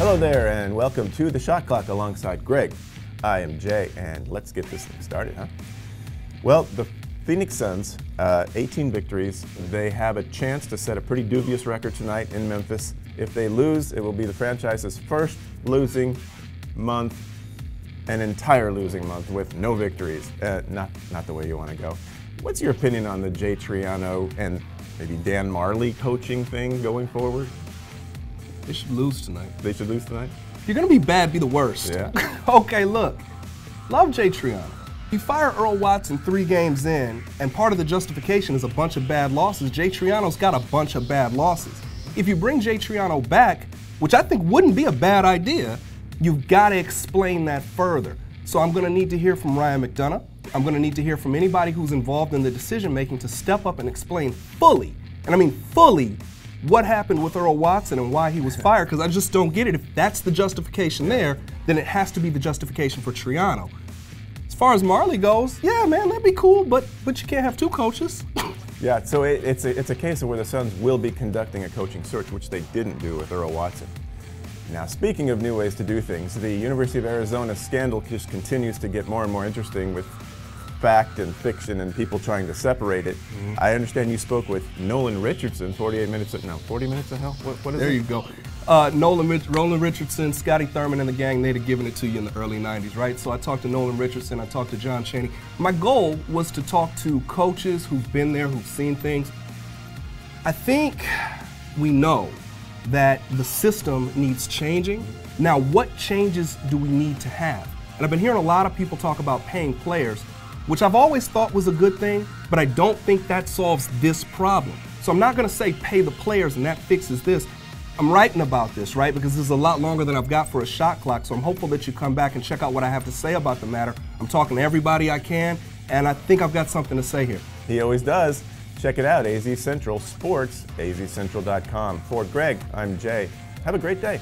Hello there, and welcome to the Shot Clock alongside Greg. I am Jay, and let's get this thing started, huh? Well, the Phoenix Suns, 18 victories. They have a chance to set a pretty dubious record tonight in Memphis. If they lose, it will be the franchise's first losing month, an entire losing month with no victories. Not the way you want to go. What's your opinion on the Jay Triano and maybe Dan Majerle coaching thing going forward? They should lose tonight. They should lose tonight? If you're going to be bad, be the worst. Yeah. Okay, look. Love Jay Triano. You fire Earl Watson 3 games in, and part of the justification is a bunch of bad losses. Jay Triano's got a bunch of bad losses. If you bring Jay Triano back, which I think wouldn't be a bad idea, you've got to explain that further. So I'm going to need to hear from Ryan McDonough. I'm going to need to hear from anybody who's involved in the decision-making to step up and explain fully, and I mean fully, what happened with Earl Watson and why he was fired, because I just don't get it. If that's the justification there, then it has to be the justification for Triano. As far as Majerle goes, yeah, man, that'd be cool, but you can't have 2 coaches. Yeah, so it's a case of where the Suns will be conducting a coaching search, which they didn't do with Earl Watson. Now, speaking of new ways to do things, the University of Arizona scandal just continues to get more and more interesting with fact and fiction and people trying to separate it. I understand you spoke with Nolan Richardson, 40 minutes of hell? What is it? There you go. Nolan Richardson, Scotty Thurman, and the gang, they'd have given it to you in the early 90s, right? So I talked to Nolan Richardson, I talked to John Chaney. My goal was to talk to coaches who've been there, who've seen things. I think we know that the system needs changing. Now, what changes do we need to have? And I've been hearing a lot of people talk about paying players, which I've always thought was a good thing, but I don't think that solves this problem. So I'm not going to say pay the players and that fixes this. I'm writing about this, right, because this is a lot longer than I've got for a shot clock, so I'm hopeful that you come back and check out what I have to say about the matter. I'm talking to everybody I can, and I think I've got something to say here. He always does. Check it out, AZ Central Sports, azcentral.com. For Greg, I'm Jay. Have a great day.